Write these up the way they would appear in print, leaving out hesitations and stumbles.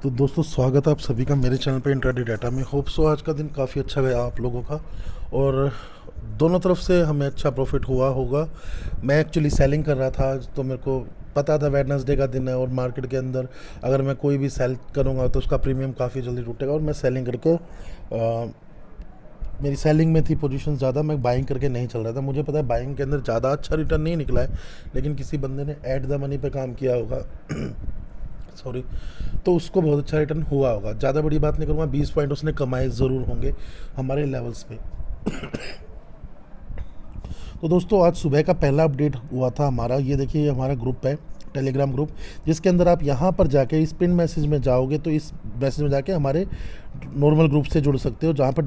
तो दोस्तों स्वागत है आप सभी का मेरे चैनल पे इंट्राडे डाटा में। होप सो आज का दिन काफ़ी अच्छा गया आप लोगों का और दोनों तरफ से हमें अच्छा प्रॉफिट हुआ होगा। मैं एक्चुअली सेलिंग कर रहा था आज, तो मेरे को पता था वेडनेसडे का दिन है और मार्केट के अंदर अगर मैं कोई भी सेल करूँगा तो उसका प्रीमियम काफ़ी जल्दी टूटेगा। और मैं सेलिंग करके मेरी सेलिंग में थी पोजीशन ज़्यादा, मैं बाइंग करके नहीं चल रहा था। मुझे पता है बाइंग के अंदर ज़्यादा अच्छा रिटर्न नहीं निकला है, लेकिन किसी बंदे ने ऐट द मनी पे काम किया होगा सॉरी, तो उसको बहुत अच्छा रिटर्न हुआ होगा। ज़्यादा बड़ी बात नहीं करूँगा, 20 पॉइंट उसने कमाए ज़रूर होंगे हमारे लेवल्स पे। तो दोस्तों आज सुबह का पहला अपडेट हुआ था हमारा। ये देखिए हमारा ग्रुप है, टेलीग्राम ग्रुप, जिसके अंदर आप यहाँ पर जाके इस पिन मैसेज में जाओगे तो इस मैसेज में जाके हमारे नॉर्मल ग्रुप से जुड़ सकते हो, जहाँ पर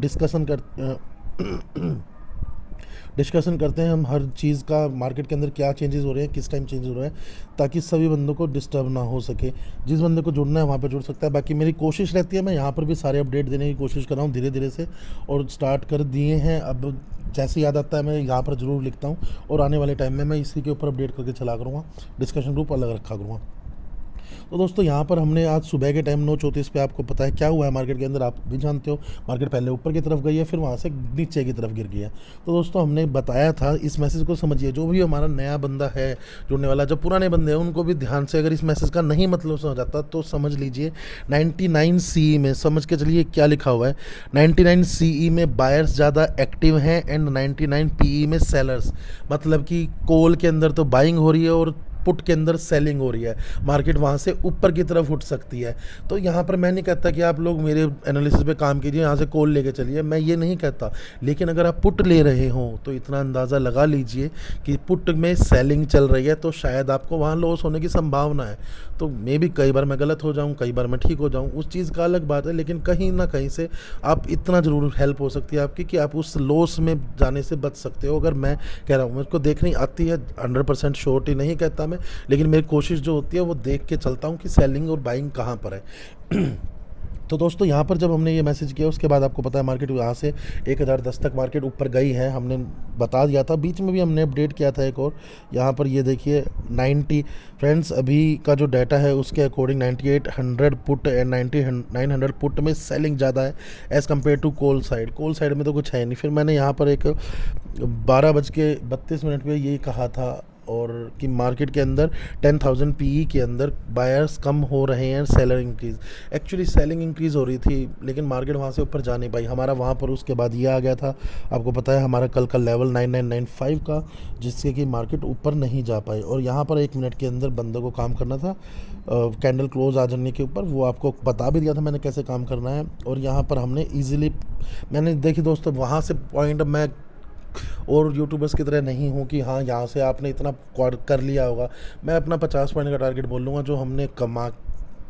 डिस्कशन करते हैं हम हर चीज़ का, मार्केट के अंदर क्या चेंजेस हो रहे हैं, किस टाइम चेंजेस हो रहे हैं, ताकि सभी बंदों को डिस्टर्ब ना हो सके। जिस बंदे को जुड़ना है वहाँ पर जुड़ सकता है। बाकी मेरी कोशिश रहती है मैं यहाँ पर भी सारे अपडेट देने की कोशिश कर रहा हूँ धीरे धीरे से, और स्टार्ट कर दिए हैं। अब जैसे याद आता है मैं यहाँ पर ज़रूर लिखता हूँ, और आने वाले टाइम में मैं इसी के ऊपर अपडेट करके चला करूँगा, डिस्कशन ग्रुप अलग रखा करूँगा। तो दोस्तों यहाँ पर हमने आज सुबह के टाइम 9:34 पे, आपको पता है क्या हुआ है मार्केट के अंदर, आप भी जानते हो। मार्केट पहले ऊपर की तरफ गई है, फिर वहाँ से नीचे की तरफ गिर गई है। तो दोस्तों हमने बताया था, इस मैसेज को समझिए। जो भी हमारा नया बंदा है जुड़ने वाला, जो पुराने बंदे हैं उनको भी ध्यान से, अगर इस मैसेज का नहीं मतलब समझ आता तो समझ लीजिए। 99 CE में समझ के चलिए क्या लिखा हुआ है। 99 CE में बायर्स ज़्यादा एक्टिव हैं एंड 99 PE में सेलर्स। मतलब कि कोल के अंदर तो बाइंग हो रही है और पुट के अंदर सेलिंग हो रही है। मार्केट वहाँ से ऊपर की तरफ उठ सकती है। तो यहाँ पर मैं नहीं कहता कि आप लोग मेरे एनालिसिस पे काम कीजिए, यहाँ से कॉल लेके चलिए, मैं ये नहीं कहता। लेकिन अगर आप पुट ले रहे हो तो इतना अंदाज़ा लगा लीजिए कि पुट में सेलिंग चल रही है, तो शायद आपको वहाँ लॉस होने की संभावना है। तो मे भी कई बार मैं गलत हो जाऊँ, कई बार मैं ठीक हो जाऊँ, उस चीज़ का अलग बात है। लेकिन कहीं ना कहीं से आप इतना ज़रूर हेल्प हो सकती है आपकी कि आप उस लॉस में जाने से बच सकते हो। अगर मैं कह रहा हूँ, मेरे को देखनी आती है, 100% श्योरिटी नहीं कहता मैं, लेकिन मेरी कोशिश जो होती है वो देख के चलता हूँ कि सेलिंग और बाइंग कहाँ पर है। तो दोस्तों यहाँ पर जब हमने ये मैसेज किया, उसके बाद आपको पता है मार्केट यहाँ से 1010 तक मार्केट ऊपर गई है। हमने बता दिया था, बीच में भी हमने अपडेट किया था एक और। यहाँ पर ये देखिए 90 फ्रेंड्स, अभी का जो डाटा है उसके अकॉर्डिंग 9800 पुट एंड 9900 पुट में सेलिंग ज़्यादा है as compare to call side. Call side में तो कुछ है नहीं। फिर मैंने यहाँ पर एक 12:32 पे ये कहा था, और कि मार्केट के अंदर 10,000 PE के अंदर बायर्स कम हो रहे हैं, seller increase. Actually selling increase हो रही थी, लेकिन मार्केट वहाँ से ऊपर जा नहीं पाई। हमारा वहाँ पर उसके बाद ये आ गया था, आपको पता है हमारा कल का लेवल 9995 का, जिससे कि मार्केट ऊपर नहीं जा पाई। और यहाँ पर 1 मिनट के अंदर बंदों को काम करना था कैंडल क्लोज आ जाने के ऊपर। वो आपको बता भी दिया था मैंने कैसे काम करना है। और यहाँ पर हमने ईजिली, मैंने देखी दोस्तों वहाँ से पॉइंट, मैं और यूट्यूबर्स की तरह नहीं हूँ कि हाँ यहाँ से आपने इतना कर लिया होगा। मैं अपना 50 पॉइंट का टारगेट बोल लूँगा, जो हमने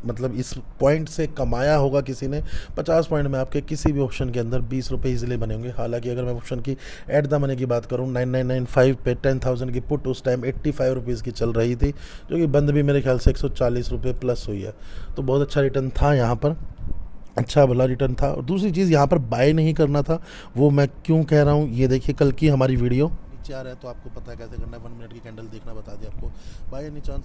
मतलब इस पॉइंट से कमाया होगा किसी ने। 50 पॉइंट में आपके किसी भी ऑप्शन के अंदर 20 रुपये ईजिली बने होंगे। हालांकि अगर मैं ऑप्शन की एट द मनी की बात करूँ, 9995 पे 10,000 की पुट उस टाइम 85 रुपीज़ की चल रही थी, जो कि बंद भी मेरे ख्याल से 140 रुपये प्लस हुई है। तो बहुत अच्छा रिटर्न था यहाँ पर, अच्छा भला रिटर्न था। और दूसरी चीज़ यहाँ पर बाय नहीं करना था, वो मैं क्यों कह रहा हूँ, ये देखिए कल की हमारी वीडियो नीचे आ रहा है तो आपको पता है कैसे करना है। 1 मिनट की कैंडल देखना बता दिया आपको। बाय एनी चांस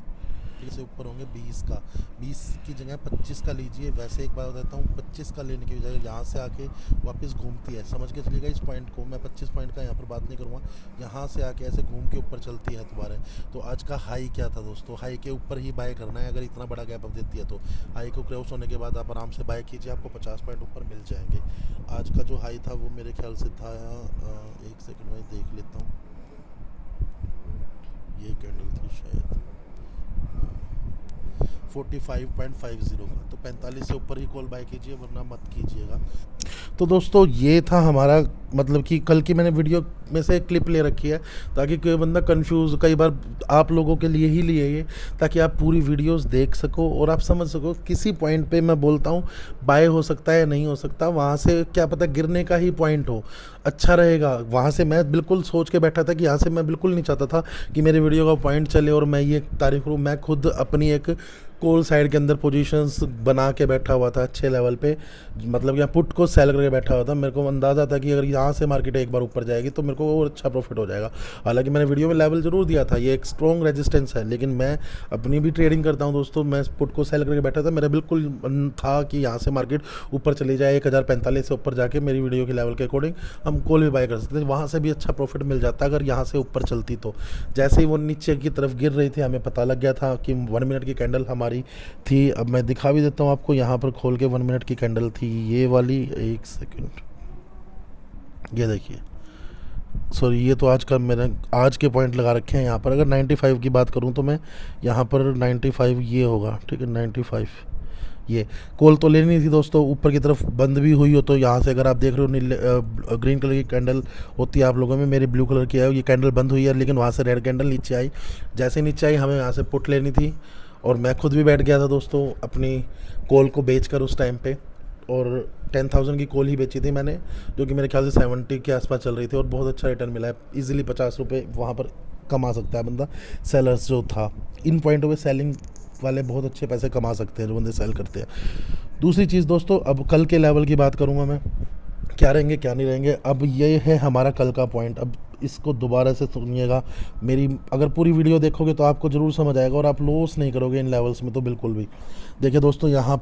से ऊपर होंगे 20 का, 20 की जगह 25 का लीजिए। वैसे एक बार बताता हूँ, 25 का लेने की बजाय यहाँ से आके वापस घूमती है, समझ के चलिएगा इस पॉइंट को। मैं 25 पॉइंट का यहाँ पर बात नहीं करूँगा, यहाँ से आके ऐसे घूम के ऊपर चलती है दोबारा। तो आज का हाई क्या था दोस्तों, हाई के ऊपर ही बाय करना है। अगर इतना बड़ा गैप अब देती है तो हाई को क्रॉस होने के बाद आप आराम से बाय कीजिए, आपको 50 पॉइंट ऊपर मिल जाएंगे। आज का जो हाई था वो मेरे ख्याल से था, एक सेकंड में देख लेता हूँ, ये कैंडल थी शायद 45.50 का। तो 45 से ऊपर ही कॉल बाय कीजिए, वरना मत कीजिएगा। तो दोस्तों ये था हमारा, मतलब कि कल की मैंने वीडियो में से क्लिप ले रखी है, ताकि कोई बंदा कंफ्यूज, कई बार आप लोगों के लिए ही लिए ये, ताकि आप पूरी वीडियोस देख सको और आप समझ सको किसी पॉइंट पे मैं बोलता हूँ बाय हो सकता है या नहीं हो सकता। वहाँ से क्या पता गिरने का ही पॉइंट हो, अच्छा रहेगा। वहाँ से मैं बिल्कुल सोच के बैठा था कि यहाँ से मैं बिल्कुल नहीं चाहता था कि मेरे वीडियो का पॉइंट चले और मैं ये तारीफ करूँ। मैं खुद अपनी एक कॉल साइड के अंदर पोजीशंस बना के बैठा हुआ था अच्छे लेवल पे, मतलब यहाँ पुट को सेल करके बैठा हुआ था। मेरे को अंदाज़ा था कि अगर यहाँ से मार्केट एक बार ऊपर जाएगी तो मेरे को और अच्छा प्रॉफिट हो जाएगा। हालांकि मैंने वीडियो में लेवल ज़रूर दिया था, ये एक स्ट्रॉन्ग रेजिस्टेंस है, लेकिन मैं अपनी भी ट्रेडिंग करता हूँ दोस्तों। मैं पुट को सेल करके बैठा था, मेरा बिल्कुल मन था कि यहाँ से मार्केट ऊपर चली जाए 1045 से ऊपर जाके मेरी वीडियो के लेवल के अकॉर्डिंग हम कॉल भी बाय कर सकते थे, वहाँ से भी अच्छा प्रॉफिट मिल जाता अगर यहाँ से ऊपर चलती तो। जैसे ही वो नीचे की तरफ गिर रही थी हमें पता लग गया था कि 1 मिनट की कैंडल हमारी थी। अब मैं दिखा भी देता हूँ आपको, यहाँ पर खोल के 1 मिनट की कैंडल थी ये वाली, एक सेकंड, ये देखिए, सॉरी ये तो आज का मैंने आज के पॉइंट लगा रखे हैं यहाँ पर। अगर 95 की बात करूँ तो मैं यहाँ पर 95 ये होगा, ठीक है 95। ये कॉल तो लेनी थी दोस्तों, ऊपर की तरफ बंद भी हुई हो तो यहाँ से अगर आप देख रहे हो नीले ग्रीन कलर की कैंडल होती है आप लोगों में, मेरी ब्लू कलर की है, ये कैंडल बंद हुई है, लेकिन वहाँ से रेड कैंडल नीचे आई। जैसे नीचे आई हमें यहाँ से पुट लेनी थी और मैं खुद भी बैठ गया था दोस्तों अपनी कॉल को बेचकर उस टाइम पे, और 10,000 की कॉल ही बेची थी मैंने, जो कि मेरे ख्याल से 70 के आसपास चल रही थी और बहुत अच्छा रिटर्न मिला है। ईजिली 50 रुपये वहाँ पर कमा सकता है बंदा, सेलर्स जो था। इन पॉइंटों पे सेलिंग वाले बहुत अच्छे पैसे कमा सकते हैं जो बंदे सेल करते हैं। दूसरी चीज़ दोस्तों, अब कल के लेवल की बात करूँगा मैं, क्या रहेंगे क्या नहीं रहेंगे। अब ये है हमारा कल का पॉइंट, अब इसको दोबारा से सुनिएगा। मेरी अगर पूरी वीडियो देखोगे तो आपको ज़रूर समझ आएगा और आप लॉस नहीं करोगे इन लेवल्स में तो बिल्कुल भी। देखिए दोस्तों, यहाँ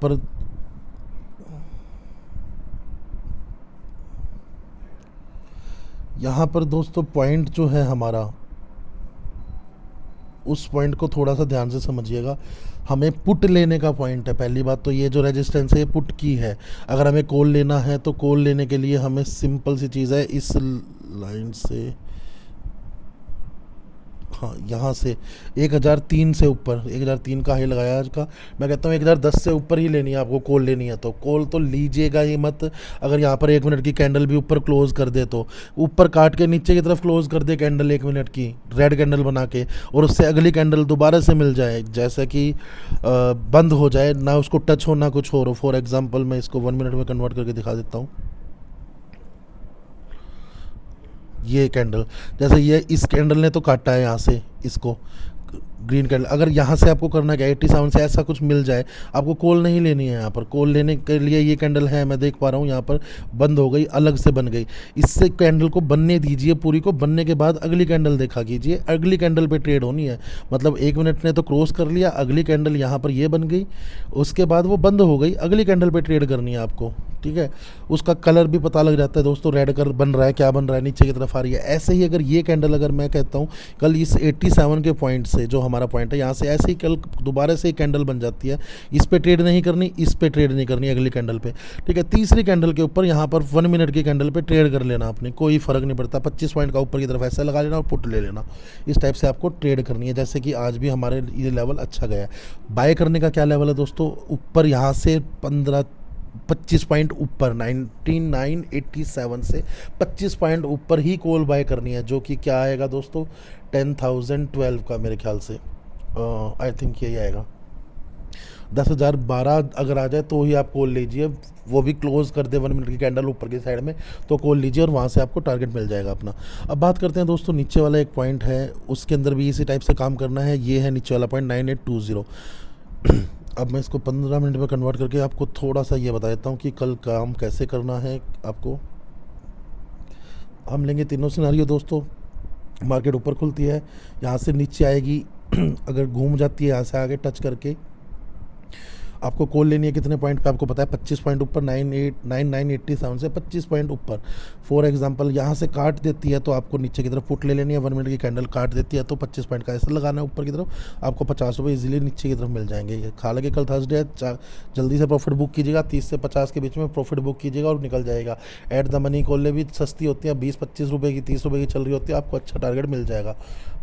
पर दोस्तों पॉइंट जो है हमारा, उस पॉइंट को थोड़ा सा ध्यान से समझिएगा। हमें पुट लेने का पॉइंट है। पहली बात तो ये जो रेजिस्टेंस है ये पुट की है। अगर हमें कॉल लेना है तो कॉल लेने के लिए हमें सिंपल सी चीज़ है, इस लाइन से, हाँ यहाँ से 1003 से ऊपर, 1003 का हाई लगाया आज का, मैं कहता हूँ 1010 से ऊपर ही लेनी है आपको कॉल लेनी है तो कॉल तो लीजिएगा ही मत। अगर यहाँ पर 1 मिनट की कैंडल भी ऊपर क्लोज कर दे तो ऊपर काट के नीचे की तरफ क्लोज कर दे कैंडल 1 मिनट की रेड कैंडल बना के, और उससे अगली कैंडल दोबारा से मिल जाए, जैसे कि बंद हो जाए ना, उसको टच हो ना कुछ हो। फॉर एग्जाम्पल मैं इसको 1 मिनट में कन्वर्ट करके दिखा देता हूँ। ये कैंडल, जैसे ये इस कैंडल ने तो काटा है यहाँ से इसको ग्रीन कैंडल, अगर यहाँ से आपको करना है 87 से ऐसा कुछ मिल जाए, आपको कॉल नहीं लेनी है। यहाँ पर कॉल लेने के लिए ये कैंडल है, मैं देख पा रहा हूँ यहाँ पर बंद हो गई, अलग से बन गई। इससे कैंडल को बनने दीजिए पूरी को, बनने के बाद अगली कैंडल देखा कीजिए, अगली कैंडल पे ट्रेड होनी है। मतलब 1 मिनट ने तो क्रॉस कर लिया, अगली कैंडल यहाँ पर ये बन गई, उसके बाद वो बंद हो गई, अगली कैंडल पे ट्रेड करनी है आपको, ठीक है। उसका कलर भी पता लग जाता है दोस्तों, रेड कलर बन रहा है, क्या बन रहा है, नीचे की तरफ आ रही है। ऐसे ही अगर ये कैंडल, अगर मैं कहता हूँ कल इस 87 के पॉइंट से, जो हमारा पॉइंट है यहाँ से, ऐसे ही कल दोबारा से कैंडल बन जाती है, इस पे ट्रेड नहीं करनी, इस पे ट्रेड नहीं करनी अगली कैंडल पे, ठीक है। तीसरी कैंडल के ऊपर यहाँ पर 1 मिनट की कैंडल पे ट्रेड कर लेना आपने, कोई फ़र्क नहीं पड़ता। 25 पॉइंट का ऊपर की तरफ ऐसा लगा लेना और पुट ले लेना, इस टाइप से आपको ट्रेड करनी है। जैसे कि आज भी हमारे ये लेवल अच्छा गया है। बाय करने का क्या लेवल है दोस्तों, ऊपर यहाँ से 25 पॉइंट ऊपर 19987 से 25 पॉइंट ऊपर ही कॉल बाय करनी है, जो कि क्या आएगा दोस्तों 10,012 का मेरे ख्याल से, आई थिंक यही आएगा। 10,012 अगर आ जाए तो ही आप कॉल लीजिए, वो भी क्लोज कर दे 1 मिनट की कैंडल ऊपर की साइड में, तो कॉल लीजिए और वहाँ से आपको टारगेट मिल जाएगा अपना। अब बात करते हैं दोस्तों, नीचे वाला एक पॉइंट है, उसके अंदर भी इसी टाइप से काम करना है। ये है नीचे वाला पॉइंट 9820। अब मैं इसको 15 मिनट में कन्वर्ट करके आपको थोड़ा सा ये बता देता हूँ कि कल काम कैसे करना है आपको। हम लेंगे तीनों सिनारियो दोस्तों। मार्केट ऊपर खुलती है, यहाँ से नीचे आएगी, अगर घूम जाती है यहाँ से आगे टच करके, आपको कॉल लेनी है कितने पॉइंट पे आपको पता है, 25 पॉइंट ऊपर, 9987 से 25 पॉइंट ऊपर। फॉर एग्जांपल यहाँ से काट देती है तो आपको नीचे की तरफ पुट ले लेनी है। 1 मिनट की कैंडल काट देती है तो 25 पॉइंट का ऐसा लगाना है ऊपर की तरफ, आपको 50 रुपये ईजिली नीचे की तरफ मिल जाएंगे। हालांकि कल थर्सडे है, जल्दी से प्रॉफिट बुक कीजिएगा, 30 से 50 के बीच में प्रॉफिट बुक कीजिएगा और निकल जाएगा। एट द मनी कॉलें भी सस्ती होती हैं, 20-25 रुपये की, 30 रुपये की चल रही होती है, आपको अच्छा टारगेट मिल जाएगा।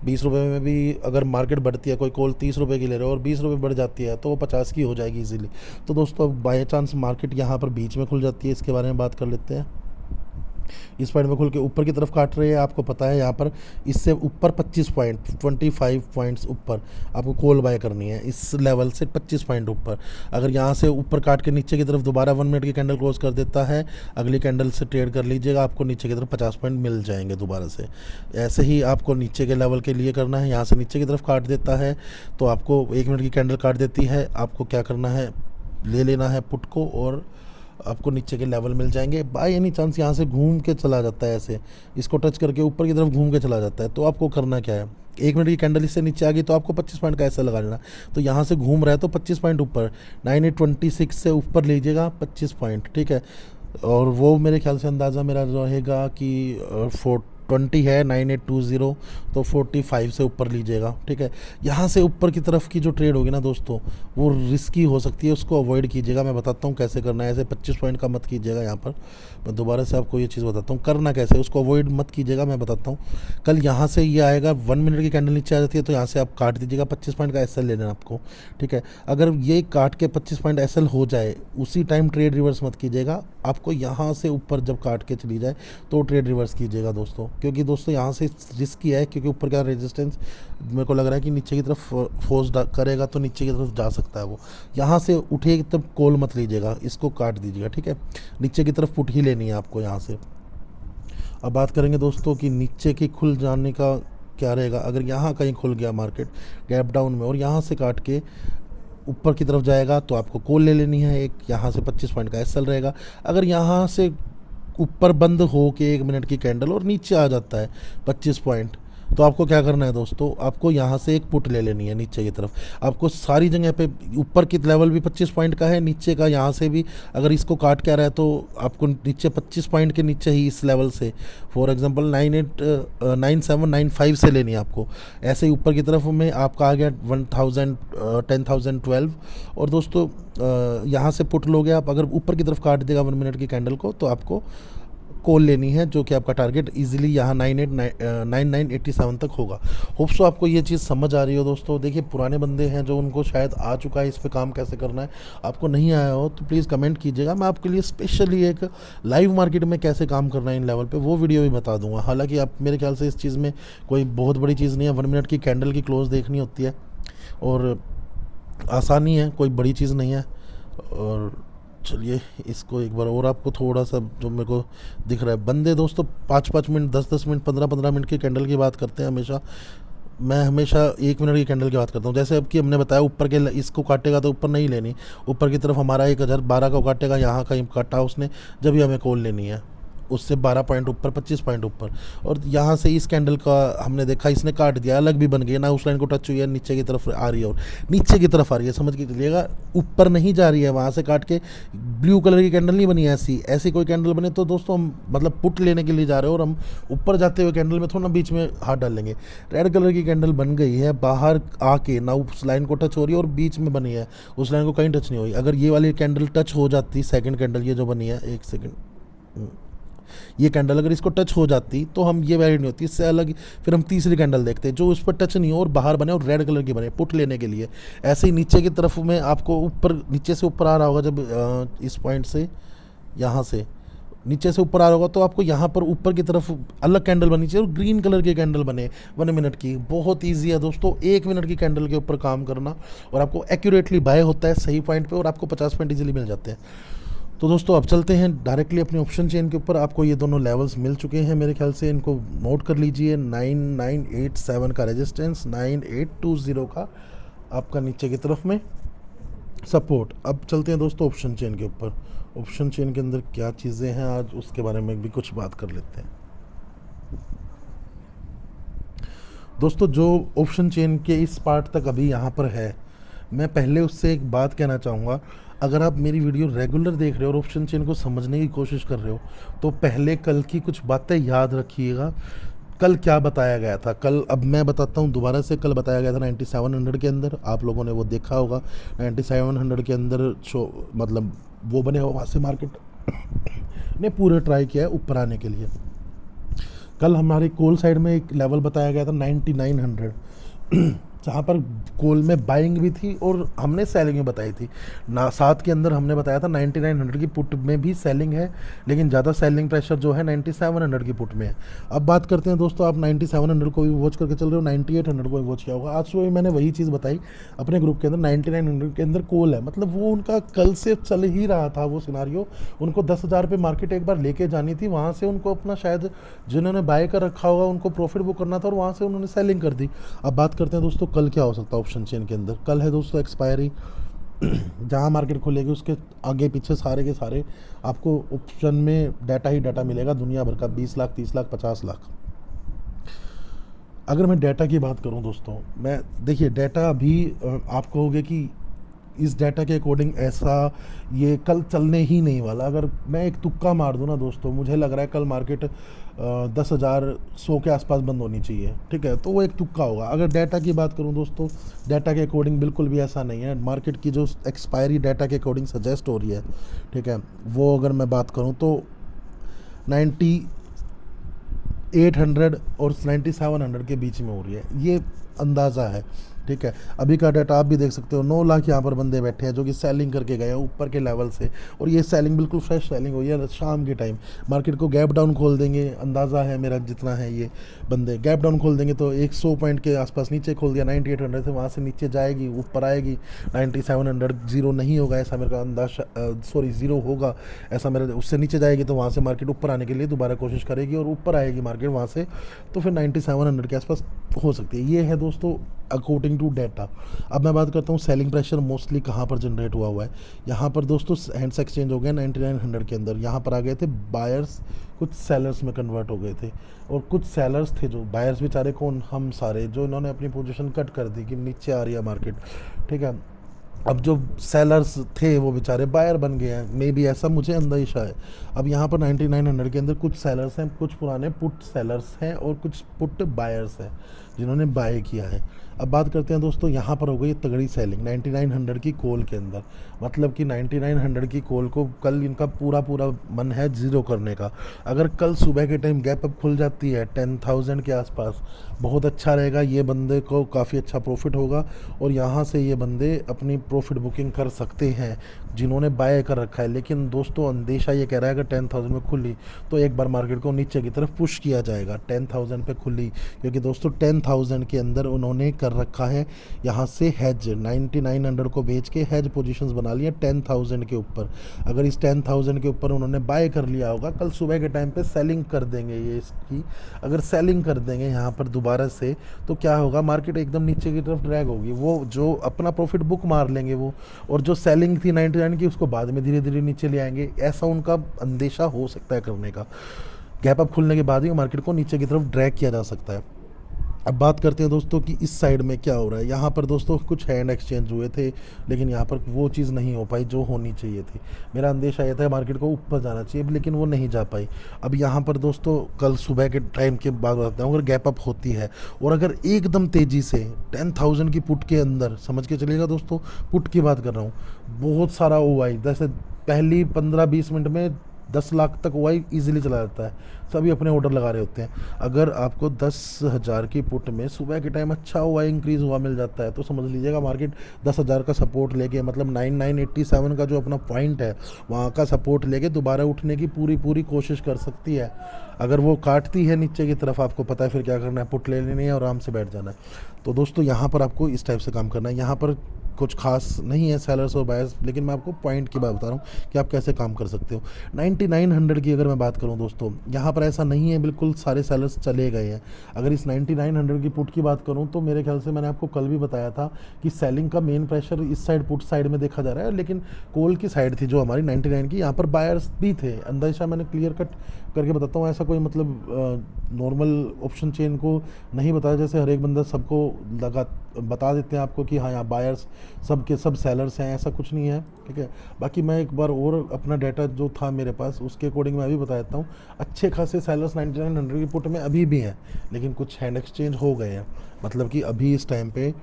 20 रुपये में भी अगर मार्केट बढ़ती है, कोई कॉल 30 रुपये की ले रहे हो और 20 रुपये बढ़ जाती है तो वो 50 की हो जाएगी ईजिली। तो दोस्तों बाय चांस मार्केट यहाँ पर बीच में खुल जाती है, इसके बारे में बात कर लेते हैं। इस पॉइंट में खुल के ऊपर की तरफ काट रहे हैं, आपको पता है यहाँ पर इससे ऊपर 25 पॉइंट 25 पॉइंट्स ऊपर आपको कॉल बाय करनी है, इस लेवल से 25 पॉइंट ऊपर। अगर यहाँ से ऊपर काट के नीचे की तरफ दोबारा 1 मिनट की कैंडल क्लोज कर देता है, अगली कैंडल से ट्रेड कर लीजिएगा, आपको नीचे की तरफ 50 पॉइंट मिल जाएंगे दोबारा से। ऐसे ही आपको नीचे के लेवल के लिए करना है। यहाँ से नीचे की तरफ काट देता है तो आपको 1 मिनट की कैंडल काट देती है, आपको क्या करना है, ले लेना है पुट को और आपको नीचे के लेवल मिल जाएंगे। बाय एनी चांस यहाँ से घूम के चला जाता है, ऐसे इसको टच करके ऊपर की तरफ घूम के चला जाता है, तो आपको करना क्या है, 1 मिनट की कैंडल इससे नीचे आ गई तो आपको 25 पॉइंट का ऐसा लगा लेना। तो यहाँ से घूम रहा है तो 25 पॉइंट ऊपर 9826 से ऊपर लीजिएगा 25 पॉइंट, ठीक है। और वो मेरे ख्याल से अंदाज़ा मेरा रहेगा कि 420 है 9820, तो 45 से ऊपर लीजिएगा, ठीक है। यहाँ से ऊपर की तरफ की जो ट्रेड होगी ना दोस्तों, वो रिस्की हो सकती है, उसको अवॉइड कीजिएगा। मैं बताता हूँ कैसे करना है। ऐसे 25 पॉइंट का मत कीजिएगा। यहाँ पर मैं दोबारा से आपको ये चीज़ बताता हूँ करना कैसे, उसको अवॉइड मत कीजिएगा। मैं बताता हूँ, कल यहाँ से ये आएगा 1 मिनट की कैंडल नीचे आ जाती है तो यहाँ से आप काट दीजिएगा, 25 पॉइंट का एसएल लेना आपको, ठीक है। अगर ये काट के 25 पॉइंट एसएल हो जाए उसी टाइम ट्रेड रिवर्स मत कीजिएगा, आपको यहाँ से ऊपर जब काट के चली जाए तो ट्रेड रिवर्स कीजिएगा दोस्तों, क्योंकि दोस्तों यहाँ से रिस्की है, क्योंकि ऊपर का रेजिस्टेंस मेरे को लग रहा है कि नीचे की तरफ फोर्स करेगा तो नीचे की तरफ जा सकता है वो। यहाँ से उठे तब कॉल मत लीजिएगा, इसको काट दीजिएगा, ठीक है। नीचे की तरफ पुट ही लेनी है आपको यहाँ से। अब बात करेंगे दोस्तों कि नीचे की खुल जाने का क्या रहेगा। अगर यहाँ कहीं खुल गया मार्केट गैप डाउन में और यहाँ से काट के ऊपर की तरफ जाएगा तो आपको कॉल ले लेनी है एक, यहाँ से 25 पॉइंट का एसएल रहेगा। अगर यहाँ से ऊपर बंद हो के 1 मिनट की कैंडल और नीचे आ जाता है 25 पॉइंट, तो आपको क्या करना है दोस्तों, आपको यहाँ से एक पुट ले लेनी है नीचे की तरफ। आपको सारी जगह पे ऊपर की लेवल भी 25 पॉइंट का है, नीचे का यहाँ से भी अगर इसको काट के आ रहा है तो आपको नीचे 25 पॉइंट के नीचे ही इस लेवल से फॉर एग्जांपल 9795 से लेनी है आपको। ऐसे ही ऊपर की तरफ में आपका आ गया 10,012। और दोस्तों यहाँ से पुट लोगे आप, अगर ऊपर की तरफ काट देगा 1 मिनट की कैंडल को तो आपको कॉल लेनी है, जो कि आपका टारगेट इजीली यहाँ 9987 तक होगा। होप सो आपको ये चीज़ समझ आ रही हो दोस्तों। देखिए पुराने बंदे हैं जो उनको शायद आ चुका है इस पे काम कैसे करना है, आपको नहीं आया हो तो प्लीज़ कमेंट कीजिएगा। मैं आपके लिए स्पेशली एक लाइव मार्केट में कैसे काम करना है इन लेवल पे वो वीडियो भी बता दूंगा। हालांकि आप मेरे ख्याल से इस चीज़ में कोई बहुत बड़ी चीज़ नहीं है, 1 मिनट की कैंडल की क्लोज देखनी होती है और आसानी है, कोई बड़ी चीज़ नहीं है। और चलिए इसको एक बार और आपको थोड़ा सा जो मेरे को दिख रहा है, बंदे दोस्तों 5-5 मिनट 10-10 मिनट 15-15 मिनट की कैंडल की बात करते हैं हमेशा। मैं हमेशा 1 मिनट की कैंडल की बात करता हूँ। जैसे अब कि हमने बताया ऊपर के इसको काटेगा तो ऊपर नहीं लेनी, ऊपर की तरफ हमारा 1012 का काटेगा, यहाँ कहीं काटा उसने, जब भी हमें कॉल लेनी है उससे 12 पॉइंट ऊपर 25 पॉइंट ऊपर। और यहाँ से इस कैंडल का हमने देखा इसने काट दिया, अलग भी बन गई ना, उस लाइन को टच हुई है, नीचे की तरफ आ रही है और नीचे की तरफ आ रही है, समझ के चलिएगा ऊपर नहीं जा रही है। वहाँ से काट के ब्लू कलर की कैंडल नहीं बनी, ऐसी कोई कैंडल बने तो दोस्तों हम मतलब पुट लेने के लिए जा रहे हो और हम ऊपर जाते हुए कैंडल में थोड़ा बीच में हाथ डाल लेंगे। रेड कलर की कैंडल बन गई है, बाहर आके ना उस लाइन को टच हो रही है और बीच में बनी है, उस लाइन को कहीं टच नहीं हुई। अगर ये वाली कैंडल टच हो जाती, सेकेंड कैंडल ये जो बनी है, एक सेकेंड, ये कैंडल अगर इसको टच हो जाती तो हम ये वैलिड नहीं होती, इससे अलग फिर हम तीसरी कैंडल देखते हैं जो उस पर टच नहीं हो और बाहर बने और रेड कलर की बने पुट लेने के लिए। ऐसे ही नीचे की तरफ में आपको ऊपर नीचे से ऊपर आ रहा होगा, जब इस पॉइंट से यहाँ से नीचे से ऊपर आ रहा होगा तो आपको यहाँ पर ऊपर की तरफ अलग कैंडल बनी चाहिए और ग्रीन कलर की कैंडल बने 1 मिनट की। बहुत ईजी है दोस्तों 1 मिनट की कैंडल के ऊपर काम करना, और आपको एक्यूरेटली बाय होता है सही पॉइंट पे और आपको 50 पॉइंट ईजिली मिल जाते हैं। तो दोस्तों अब चलते हैं डायरेक्टली अपने ऑप्शन चेन के ऊपर। आपको ये दोनों लेवल्स मिल चुके हैं मेरे ख्याल से, इनको नोट कर लीजिए। 9987 का रेजिस्टेंस, 9820 का आपका नीचे की तरफ में सपोर्ट। अब चलते हैं दोस्तों ऑप्शन चेन के ऊपर। ऑप्शन चेन के अंदर क्या चीज़ें हैं आज उसके बारे में भी कुछ बात कर लेते हैं दोस्तों। जो ऑप्शन चेन के इस पार्ट तक अभी यहाँ पर है, मैं पहले उससे एक बात कहना चाहूँगा। अगर आप मेरी वीडियो रेगुलर देख रहे हो और ऑप्शन चेन को समझने की कोशिश कर रहे हो तो पहले कल की कुछ बातें याद रखिएगा। कल क्या बताया गया था, कल अब मैं बताता हूँ दोबारा से। कल बताया गया था 9700 के अंदर, आप लोगों ने वो देखा होगा। 9700 के अंदर शो मतलब वो बने हो, वहाँ से मार्केट ने पूरे ट्राई किया है ऊपर आने के लिए। कल हमारे कॉल साइड में एक लेवल बताया गया था 9900 जहाँ पर कोल में बाइंग भी थी और हमने सेलिंग भी बताई थी ना। साथ के अंदर हमने बताया था 9900 की पुट में भी सेलिंग है, लेकिन ज़्यादा सेलिंग प्रेशर जो है 9700 की पुट में है। अब बात करते हैं दोस्तों, आप 9700 को भी वॉच करके चल रहे हो, 9800 को भी वॉच किया होगा। आज सुबह मैंने वही चीज़ बताई अपने ग्रुप के अंदर, 9900 के अंदर कोल है, मतलब वो उनका कल से चल ही रहा था वो सिनारियो। उनको 10,000 पे मार्केट एक बार लेके जानी थी, वहाँ से उनको अपना शायद जिन्होंने बाय कर रखा होगा उनको प्रॉफिट बुक करना था और वहाँ से उन्होंने सेलिंग कर दी। अब बात करते हैं दोस्तों कल क्या हो सकता है ऑप्शन चेन के अंदर। कल है दोस्तों एक्सपायरी, जहाँ मार्केट खुलेगी उसके आगे पीछे सारे के सारे आपको ऑप्शन में डाटा ही डाटा मिलेगा, दुनिया भर का 20 लाख 30 लाख 50 लाख। अगर मैं डाटा की बात करूं दोस्तों, मैं देखिए डाटा अभी आप कहोगे कि इस डाटा के अकॉर्डिंग ऐसा ये कल चलने ही नहीं वाला। अगर मैं एक तुक्का मार दूं ना दोस्तों, मुझे लग रहा है कल मार्केट 10,100 के आसपास बंद होनी चाहिए, ठीक है, तो वो एक तुक्का होगा। अगर डाटा की बात करूं दोस्तों, डाटा के अकॉर्डिंग बिल्कुल भी ऐसा नहीं है। मार्केट की जो एक्सपायरी डाटा के अकॉर्डिंग सजेस्ट हो रही है, ठीक है, वो अगर मैं बात करूं तो 9800 और 9700 के बीच में हो रही है, ये अंदाज़ा है, ठीक है। अभी का डाटा आप भी देख सकते हो, 9 लाख यहाँ पर बंदे बैठे हैं जो कि सेलिंग करके गए हैं ऊपर के लेवल से, और ये सेलिंग बिल्कुल फ्रेश सेलिंग हुई है शाम के टाइम। मार्केट को गैप डाउन खोल देंगे, अंदाज़ा है मेरा जितना है, ये बंदे गैप डाउन खोल देंगे तो 100 पॉइंट के आसपास नीचे खोल दिया 9800 से, वहाँ से नीचे जाएगी ऊपर आएगी 9700, जीरो नहीं होगा ऐसा मेरे का अंदाजा, सॉरी जीरो होगा ऐसा मेरे, उससे नीचे जाएगी तो वहाँ से मार्केट ऊपर आने के लिए दोबारा कोशिश करेगी और ऊपर आएगी मार्केट वहाँ से, तो फिर 9700 के आसपास हो सकती है। ये है दोस्तों अकॉर्डिंग टू डाटा। अब मैं बात करता हूँ सेलिंग प्रेशर मोस्टली कहाँ पर जनरेट हुआ है। यहाँ पर दोस्तों हैंड्स एक्सचेंज हो गया 9900 के अंदर, यहाँ पर आ गए थे बायर्स, कुछ सेलर्स में कन्वर्ट हो गए थे, और कुछ सेलर्स थे जो बायर्स बेचारे कौन, हम सारे, जो इन्होंने अपनी पोजीशन कट कर दी कि नीचे आ रही है मार्केट, ठीक है। अब जो सेलर्स थे वो बेचारे बायर बन गए हैं, मे बी ऐसा मुझे अंदेशा है। अब यहाँ पर 9900 के अंदर कुछ सेलर्स हैं, कुछ पुराने पुट सेलर्स हैं और कुछ पुट बायर्स हैं जिन्होंने बाय किया है। अब बात करते हैं दोस्तों, यहाँ पर हो गई तगड़ी सेलिंग 9900 की कॉल के अंदर, मतलब कि 9900 की कॉल को कल इनका पूरा पूरा मन है ज़ीरो करने का। अगर कल सुबह के टाइम गैप अप खुल जाती है 10,000 के आसपास, बहुत अच्छा रहेगा, ये बंदे को काफ़ी अच्छा प्रॉफिट होगा और यहाँ से ये बंदे अपनी प्रॉफिट बुकिंग कर सकते हैं जिन्होंने बाय कर रखा है। लेकिन दोस्तों अंदेशा ये कह रहा है अगर 10,000 में खुली तो एक बार मार्केट को नीचे की तरफ पुश किया जाएगा 10,000 पे खुली, क्योंकि दोस्तों 10,000 के अंदर उन्होंने कर रखा है यहाँ से हैज, 9900 को बेच के हैज पोजीशंस बना लिया 10,000 के ऊपर। अगर इस 10,000 के ऊपर उन्होंने बाय कर लिया होगा, कल सुबह के टाइम पे सेलिंग कर देंगे ये इसकी, अगर सेलिंग कर देंगे यहाँ पर दोबारा से, तो क्या होगा, मार्केट एकदम नीचे की तरफ ड्रैग होगी, वो जो अपना प्रॉफिट बुक मार लेंगे वो, और जो सेलिंग थी 99 की उसको बाद में धीरे धीरे नीचे ले आएंगे, ऐसा उनका अंदेशा हो सकता है करने का। गैप अप खुलने के बाद ही मार्केट को नीचे की तरफ ड्रैग किया जा सकता है। अब बात करते हैं दोस्तों कि इस साइड में क्या हो रहा है। यहाँ पर दोस्तों कुछ हैंड एक्सचेंज हुए थे, लेकिन यहाँ पर वो चीज़ नहीं हो पाई जो होनी चाहिए थी। मेरा अंदेशा ये था मार्केट को ऊपर जाना चाहिए, लेकिन वो नहीं जा पाई। अब यहाँ पर दोस्तों कल सुबह के टाइम के बाद बताता हूँ, अगर गैप अप होती है और अगर एकदम तेज़ी से 10,000 की पुट के अंदर, समझ के चलिएगा दोस्तों, पुट की बात कर रहा हूँ, बहुत सारा ओआई, जैसे पहली 15-20 मिनट में 10 लाख तक ओआई ईजिली चला जाता है, सभी अपने ऑर्डर लगा रहे होते हैं। अगर आपको 10,000 की पुट में सुबह के टाइम अच्छा ओआई इंक्रीज़ हुआ मिल जाता है तो समझ लीजिएगा मार्केट 10,000 का सपोर्ट लेके, मतलब 9987 का जो अपना पॉइंट है वहाँ का सपोर्ट लेके दोबारा उठने की पूरी पूरी कोशिश कर सकती है। अगर वो काटती है नीचे की तरफ, आपको पता है फिर क्या करना है, पुट ले लेनी है और आराम से बैठ जाना है। तो दोस्तों यहाँ पर आपको इस टाइप से काम करना है। यहाँ पर कुछ खास नहीं है सेलर्स और बायर्स, लेकिन मैं आपको पॉइंट की बात बता रहा हूँ कि आप कैसे काम कर सकते हो। 9900 की अगर मैं बात करूँ दोस्तों, यहाँ पर ऐसा नहीं है बिल्कुल सारे सेलर्स चले गए हैं। अगर इस 9900 की पुट की बात करूँ तो मेरे ख्याल से मैंने आपको कल भी बताया था कि सेलिंग का मेन प्रेशर इस साइड पुट साइड में देखा जा रहा है, लेकिन कॉल की साइड थी जो हमारी 99 की, यहाँ पर बायर्स भी थे। अंदाजा मैंने क्लियर कट करके बताता हूँ, ऐसा कोई मतलब नॉर्मल ऑप्शन चेन को नहीं बताया जैसे हर एक बंदा सबको लगा बता देते हैं आपको कि हाँ यहाँ बायर्स सब के सब सेलर्स हैं, ऐसा कुछ नहीं है, ठीक है। बाकी मैं एक बार और अपना डाटा जो था मेरे पास उसके अकॉर्डिंग मैं अभी बता देता हूँ, अच्छे खासे सेलर्स 9900 की पुट में अभी भी हैं, लेकिन कुछ हैंड एक्सचेंज हो गए हैं। मतलब कि अभी इस टाइम पे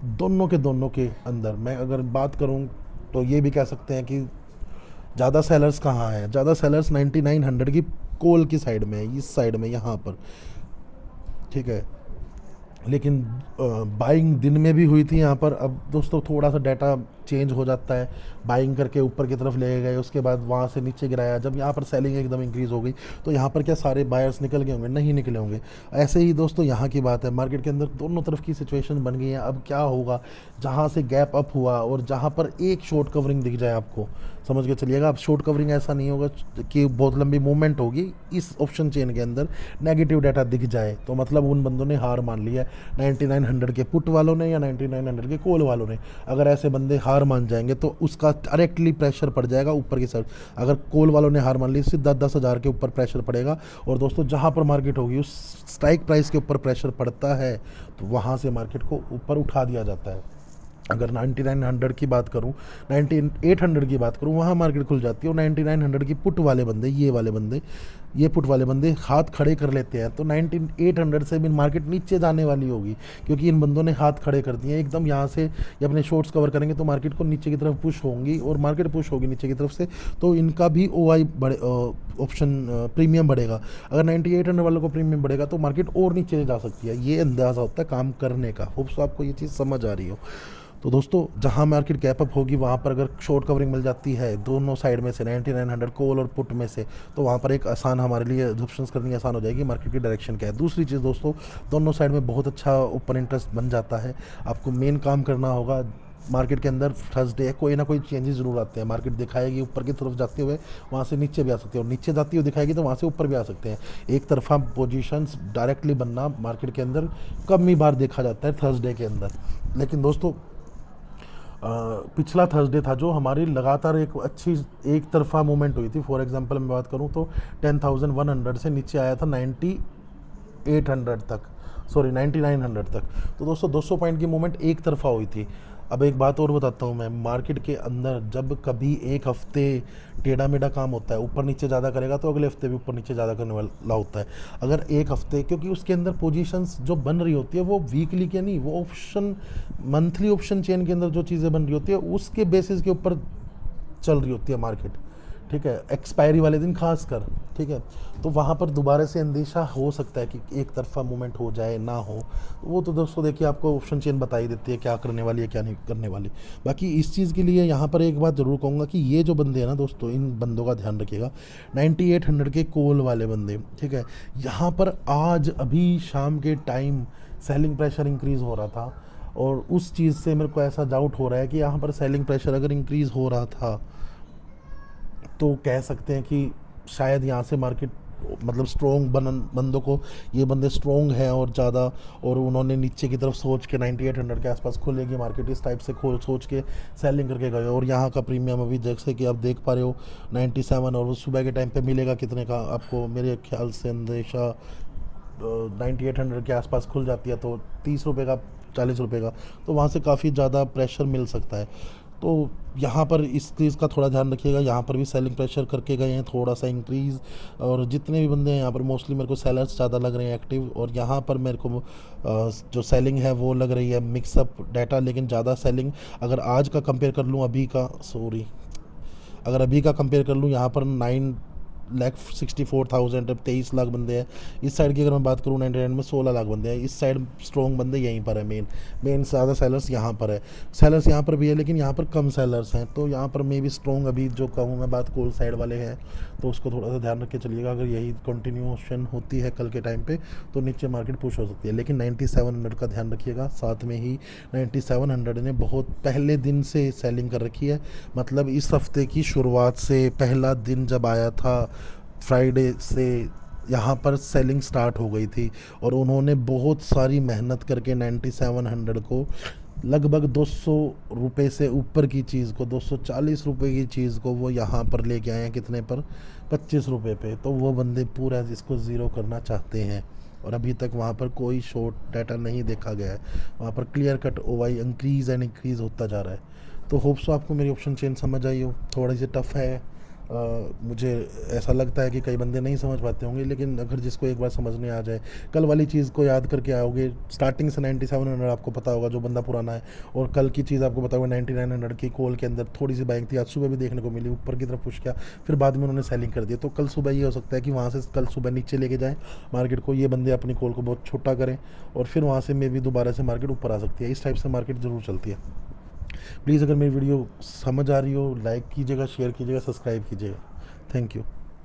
दोनों के अंदर मैं अगर बात करूँ तो ये भी कह सकते हैं कि ज़्यादा सेलर्स कहाँ हैं, ज़्यादा सेलर्स 9900 की कॉल की साइड में है, इस साइड में यहाँ पर, ठीक है। लेकिन बाइंग दिन में भी हुई थी यहाँ पर। अब दोस्तों थोड़ा सा डाटा चेंज हो जाता है, बाइंग करके ऊपर की तरफ ले गए, उसके बाद वहाँ से नीचे गिराया, जब यहाँ पर सेलिंग एकदम इंक्रीज़ हो गई तो यहाँ पर क्या सारे बायर्स निकल गए होंगे? नहीं निकले होंगे। ऐसे ही दोस्तों यहाँ की बात है, मार्केट के अंदर दोनों तरफ की सिचुएशन बन गई है। अब क्या होगा, जहाँ से गैप अप हुआ और जहाँ पर एक शॉर्ट कवरिंग दिख जाए आपको, समझ के चलिएगा। अब शॉर्ट कवरिंग ऐसा नहीं होगा कि बहुत लंबी मूवमेंट होगी, इस ऑप्शन चेन के अंदर नेगेटिव डाटा दिख जाए तो मतलब उन बंदों ने हार मान ली है, 9900 के पुट वालों ने या 9900 के कॉल वालों ने। अगर ऐसे बंदे हार मान जाएंगे तो उसका डायरेक्टली प्रेशर पड़ जाएगा ऊपर की साइड। अगर कॉल वालों ने हार मान ली, सीधा 10,000 के ऊपर प्रेशर पड़ेगा। और दोस्तों जहाँ पर मार्केट होगी उस स्ट्राइक प्राइस के ऊपर प्रेशर पड़ता है तो वहाँ से मार्केट को ऊपर उठा दिया जाता है। अगर 9900 की बात करूं, 9800 की बात करूं, वहाँ मार्केट खुल जाती है। और 9900 की पुट वाले बंदे, ये पुट वाले बंदे हाथ खड़े कर लेते हैं तो 9800 से भी मार्केट नीचे जाने वाली होगी, क्योंकि इन बंदों ने हाथ खड़े कर दिए एकदम। यहाँ से ये अपने शॉर्ट्स कवर करेंगे तो मार्केट को नीचे की तरफ पुश होंगी, और मार्केट पुश होगी नीचे की तरफ से तो इनका भी OI बढ़े, ऑप्शन प्रीमियम बढ़ेगा। अगर 9800 वालों को प्रीमियम बढ़ेगा तो मार्केट और नीचे जा सकती है। ये अंदाज़ा होता है काम करने का। होप्स आपको ये चीज़ समझ आ रही हो। तो दोस्तों जहां मार्केट गैप अप होगी वहां पर अगर शॉर्ट कवरिंग मिल जाती है दोनों साइड में से, 9900 कॉल और पुट में से, तो वहां पर एक आसान हमारे लिए ऑप्शंस करनी आसान हो जाएगी। मार्केट की डायरेक्शन क्या है। दूसरी चीज़ दोस्तों, दोनों साइड में बहुत अच्छा ओपन इंटरेस्ट बन जाता है। आपको मेन काम करना होगा मार्केट के अंदर थर्सडे कोई ना कोई चेंजेस जरूर आते हैं। मार्केट दिखाएगी ऊपर की तरफ जाते हुए, वहाँ से नीचे भी आ सकते हैं, और नीचे जाती हुई दिखाएगी तो वहाँ से ऊपर भी आ सकते हैं। एक तरफा पोजीशंस डायरेक्टली बनना मार्केट के अंदर कम ही बार देखा जाता है थर्सडे के अंदर। लेकिन दोस्तों पिछला थर्सडे था जो हमारी लगातार एक अच्छी एक तरफा मूवमेंट हुई थी। फॉर एग्जांपल मैं बात करूं तो 10,100 से नीचे आया था 9800 तक, सॉरी 9900 तक। तो दोस्तों 200 पॉइंट की मूवमेंट एक तरफा हुई थी। अब एक बात और बताता हूँ मैं, मार्केट के अंदर जब कभी एक हफ्ते टेढ़ा मेढ़ा काम होता है, ऊपर नीचे ज़्यादा करेगा तो अगले हफ्ते भी ऊपर नीचे ज़्यादा करने वाला होता है। अगर एक हफ्ते, क्योंकि उसके अंदर पोजीशंस जो बन रही होती है वो वीकली के नहीं, वो ऑप्शन मंथली ऑप्शन चेन के अंदर जो चीज़ें बन रही होती है उसके बेसिस के ऊपर चल रही होती है मार्केट, ठीक है, एक्सपायरी वाले दिन खास कर, ठीक है। तो वहाँ पर दोबारा से अंदेशा हो सकता है कि एक तरफा मूवमेंट हो जाए ना हो, वो तो दोस्तों देखिए आपको ऑप्शन चेन बता ही देती है क्या करने वाली है क्या नहीं करने वाली। बाकी इस चीज़ के लिए यहाँ पर एक बात ज़रूर कहूँगा कि ये जो बंदे हैं ना दोस्तों, इन बंदों का ध्यान रखिएगा, 9800 के कॉल वाले बंदे, ठीक है। यहाँ पर आज अभी शाम के टाइम सेलिंग प्रेशर इंक्रीज़ हो रहा था, और उस चीज़ से मेरे को ऐसा डाउट हो रहा है कि यहाँ पर सेलिंग प्रेशर अगर इंक्रीज़ हो रहा था तो कह सकते हैं कि शायद यहाँ से मार्केट मतलब स्ट्रॉन्ग बंदों को, ये बंदे स्ट्रॉन्ग हैं और ज़्यादा, और उन्होंने नीचे की तरफ सोच के 9800 के आसपास खुलेगी मार्केट इस टाइप से सोच के सेलिंग करके गए। और यहाँ का प्रीमियम अभी जैसे कि आप देख पा रहे हो 97, और वो सुबह के टाइम पे मिलेगा कितने का आपको, मेरे ख्याल से अंदेशा 9800 के आसपास खुल जाती है तो 30 रुपये का, 40 रुपये का, तो वहाँ से काफ़ी ज़्यादा प्रेशर मिल सकता है। तो यहाँ पर इस चीज़ का थोड़ा ध्यान रखिएगा। यहाँ पर भी सेलिंग प्रेशर करके गए हैं थोड़ा सा इंक्रीज़, और जितने भी बंदे हैं यहाँ पर मोस्टली मेरे को सेलर्स ज़्यादा लग रहे हैं एक्टिव, और यहाँ पर मेरे को जो सेलिंग है वो लग रही है मिक्सअप डाटा, लेकिन ज़्यादा सेलिंग अगर आज का कंपेयर कर लूँ अभी का, सॉरी, अगर अभी का कंपेयर कर लूँ यहाँ पर 9,64,000, 23 लाख बंदे हैं। इस साइड की अगर मैं बात करूँ 99 में 16 लाख बंदे हैं। इस साइड स्ट्रॉन्ग बंदे यहीं पर है, मेन ज़्यादा सेलर्स यहाँ पर है। सेलर्स यहाँ पर भी है लेकिन यहाँ पर कम सेलर्स हैं, तो यहाँ पर मे भी स्ट्रॉन्ग अभी जो कहूँ मैं बात कोल साइड वाले हैं, तो उसको थोड़ा सा ध्यान रख के चलिएगा। अगर यही कंटिन्यूशन होती है कल के टाइम पे तो नीचे मार्केट पुश हो सकती है, लेकिन 9700 का ध्यान रखिएगा। साथ में ही 9700 ने बहुत पहले दिन से सेलिंग कर रखी है, मतलब इस हफ्ते की शुरुआत से पहला दिन जब आया था फ्राइडे से यहाँ पर सेलिंग स्टार्ट हो गई थी, और उन्होंने बहुत सारी मेहनत करके 9700 को लगभग 200 रुपये से ऊपर की चीज़ को, 240 रुपये की चीज़ को वो यहाँ पर लेके आए हैं कितने पर, 25 रुपये पे। तो वो बंदे पूरा इसको ज़ीरो करना चाहते हैं, और अभी तक वहाँ पर कोई शॉर्ट डाटा नहीं देखा गया है। वहाँ पर clear cut OI increase and increase होता जा रहा है। तो होप्स आपको मेरी ऑप्शन चेन समझ आई हो। थोड़ी सी टफ है मुझे ऐसा लगता है कि कई बंदे नहीं समझ पाते होंगे, लेकिन अगर जिसको एक बार समझने आ जाए, कल वाली चीज़ को याद करके आओगे, स्टार्टिंग से 9700 आपको पता होगा जो बंदा पुराना है, और कल की चीज़ आपको पता होगा 9900 की कॉल के अंदर थोड़ी सी बाइंग थी, आज सुबह भी देखने को मिली, ऊपर की तरफ पुश किया, फिर बाद में उन्होंने सेलिंग कर दिया। तो कल सुबह ये हो सकता है कि वहाँ से कल सुबह नीचे लेके जाएँ मार्केट को, ये बंदे अपनी कॉल को बहुत छोटा करें, और फिर वहाँ से मे भी दोबारा से मार्केट ऊपर आ सकती है। इस टाइप से मार्केट ज़रूर चलती है। प्लीज़ अगर मेरी वीडियो समझ आ रही हो, लाइक कीजिएगा, शेयर कीजिएगा, सब्सक्राइब कीजिएगा। Thank you.